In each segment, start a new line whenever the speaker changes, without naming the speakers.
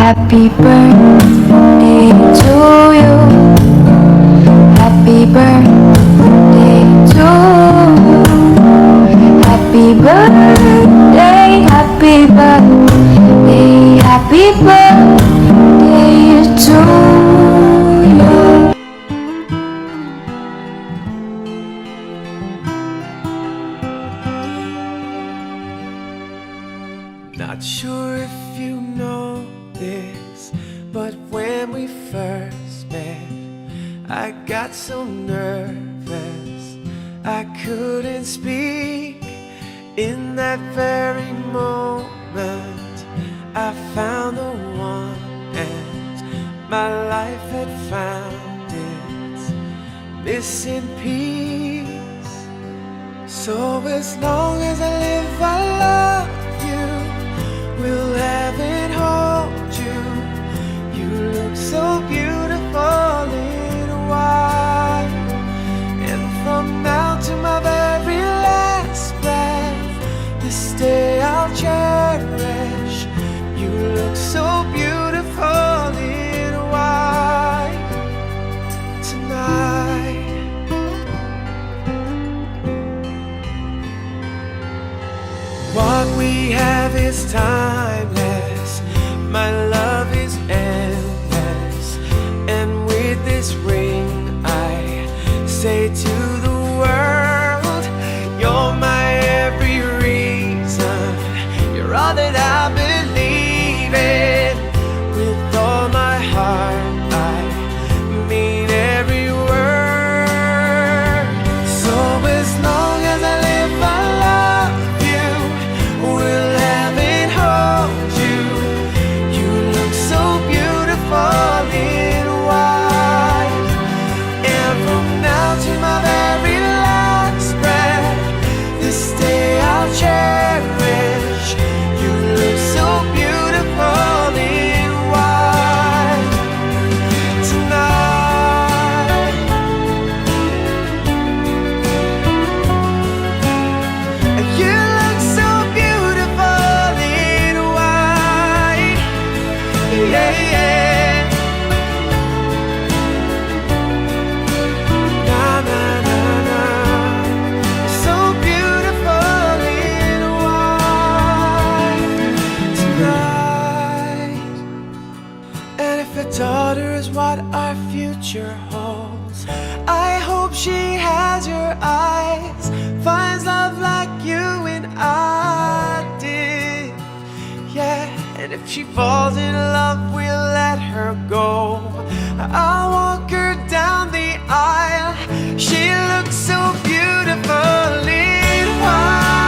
Happy birthday to you. Happy birthday to you. Happy birthday, happy birthday, happy birthday to you.
Not sure if you know this, but when we first met, I got so nervous I couldn't speak. In that very moment, I found the one, and my life had found its missing piece. So as long as I live, I love you. Will heaven hold you? You look so beautiful in white. And from now to my very last breath, this day I'll cherish. You look so beautiful in white tonight. What we have is timeless. My love is endless. And with this ring I say to the world, you're my every reason. You're all that I believe in. With all my heart I mean every word. So as long as I live, I love you. Will heaven hold you? You look so beautiful in white. And from now to my very last breath, this day I'll cherish. You look so beautiful in white tonight. And you look so beautiful in white. Yeah, yeah. Na na na na. So beautiful in white tonight. And if a daughter is what our future holds, I hope she has your eyes, finds love like you and I did. Yeah, and if she falls in love, we'll let her go. I'll walk her down the aisle. She looks so beautiful in white.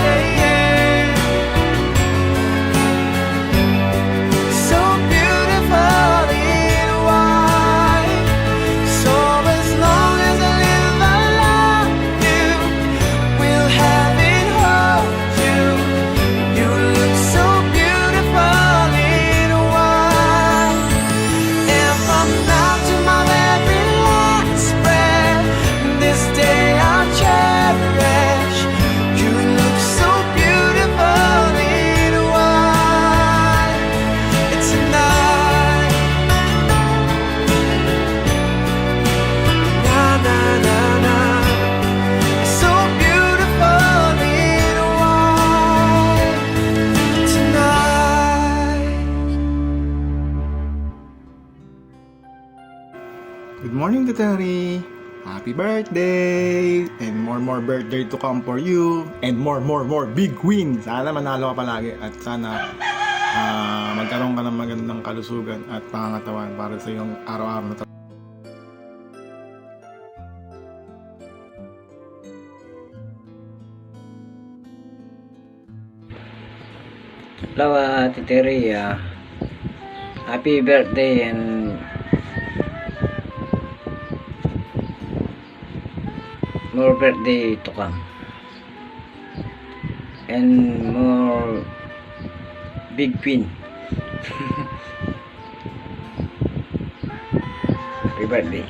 Yeah, yeah. So beautiful in white. So as long as I live, I love you. Will heaven hold you? You look so beautiful in white. And from now to my very last breath, this day I'll cherish. You look so beautiful in white. It's tonight. Na na na na. So beautiful in white tonight.
Good morning, Terry. Happy birthday! And more birthday to come for you. And more big win. Sana manalo ka palagi. At sana magkaroon ka ng magandang kalusugan at pangangatawan para sa iyong araw-araw na trabaho.
Hello, Ate Terry. Happy birthday and more birthday to come. And more big win. Happy birthday.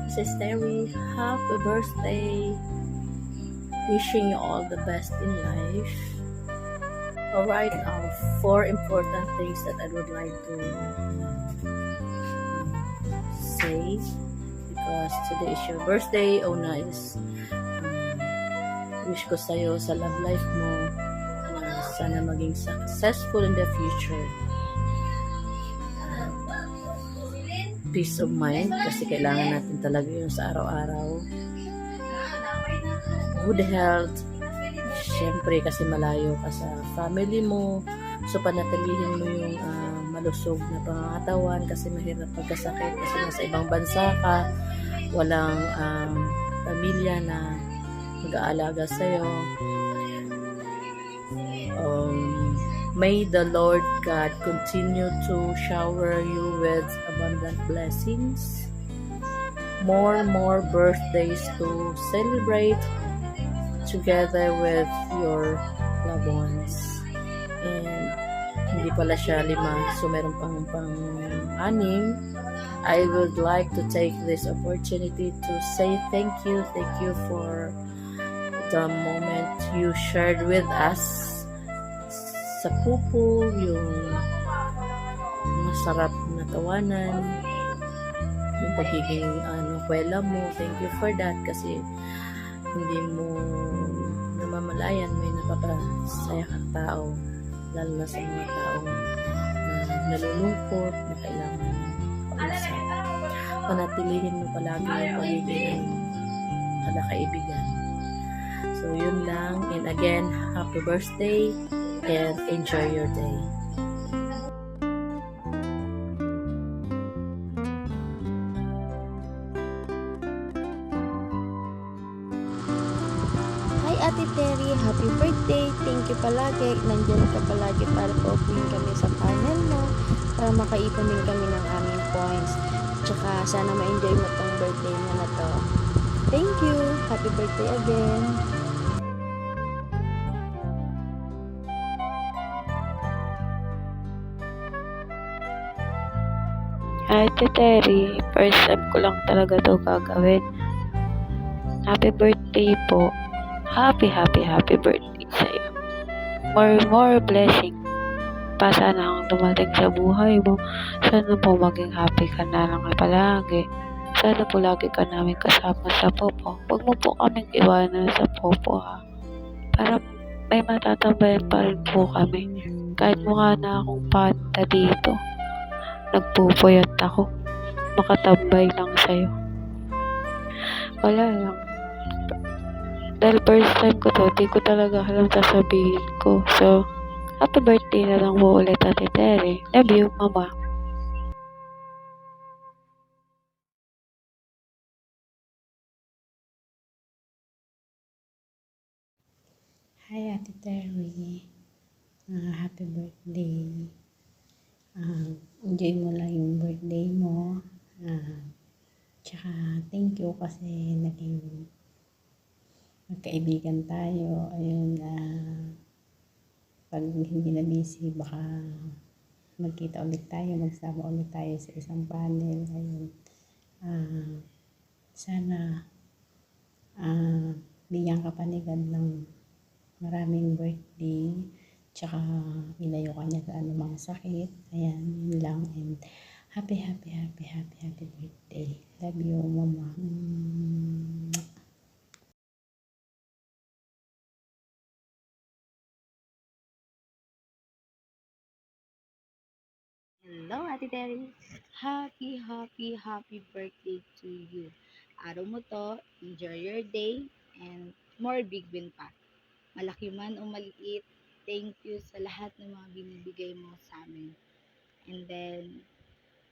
This is Terry. Happy birthday. Wishing you all the best in life. Alright, four important things that I would like to say because today is your birthday. Una is wish ko sa'yo sa love life mo na sana maging successful in the future. Peace of mind kasi kailangan natin talaga yun sa araw-araw. Good health. Siyempre kasi malayo ka sa family mo. So panatilihin mo yung malusog na pangangatawan kasi mahirap pagkasakit kasi nasa ibang bansa ka. Walang pamilya na mag-aalaga sa'yo. May the Lord God continue to shower you with abundant blessings. More birthdays to celebrate together with your loved ones. And hindi pala siya 5, so meron pang 6. I would like to take this opportunity to say thank you for the moment you shared with us sa pupo, yung masarap na tawanan, yung pagiging kwela mo. Thank you for that kasi hindi mo namamalayan may napapasaya kang tao, lalo na sa mga taong nalulungkot na kailangan kausap. Panatilihin mo palagi yung pagiging kaibigan. So yun lang, and again, happy birthday and enjoy your day.
Hi Ate Terry, happy birthday. Thank you palagi. Nandiyan ka palagi para paupuin kami sa panel mo para makaipon din kami ng aming points. Tsaka sana ma-enjoy mo tong birthday mo na to. Thank you. Happy birthday again.
Ate Terry, first time ko lang talaga to gagawin. Happy birthday po. Happy birthday sa'yo. More blessing pa sana ang dumating sa buhay mo. Sana po maging happy ka na lang palagi. Sana po lagi ka namin kasama sa popo. Huwag mo po kaming iwanan sa popo ha. Para may matatambayan pa rin po kami. Kahit mukha na akong panda dito. Nagpupuyat ako. Makatambay lang sa'yo. Wala lang. Dahil first time ko to, di ko talaga alam sasabihin ko. So, happy birthday na lang po ulit, Ate Terry. Love you, Mama.
Hi Ate Terry, happy birthday. Enjoy mo lang yung birthday mo. Tsaka thank you kasi naging magkaibigan tayo. Ayun, pag hindi na busy, baka magkita ulit tayo, magsama ulit tayo sa isang panel. Ayun, sana bigyan ka panigad ng maraming birthday, tsaka ilayo ka niya sa anumang sakit. Ayan, yun lang. And happy birthday. Love you, Mama.
Hello Ate Terry. Happy birthday to you. Araw mo to, enjoy your day and more big win pa. Malaki man o maliit, thank you sa lahat ng mga binibigay mo sa amin. And then,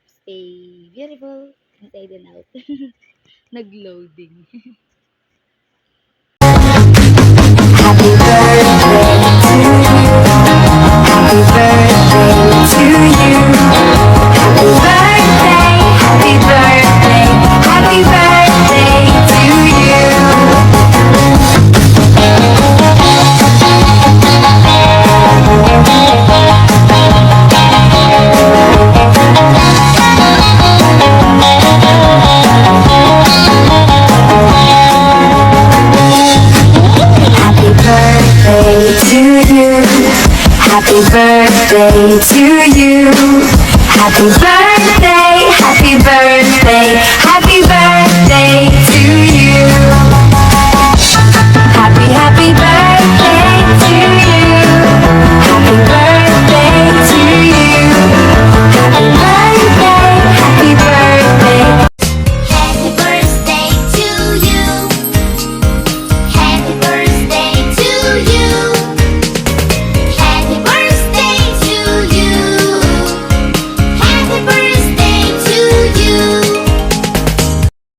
stay beautiful inside and out. Nag-loading.
to you. Happy birthday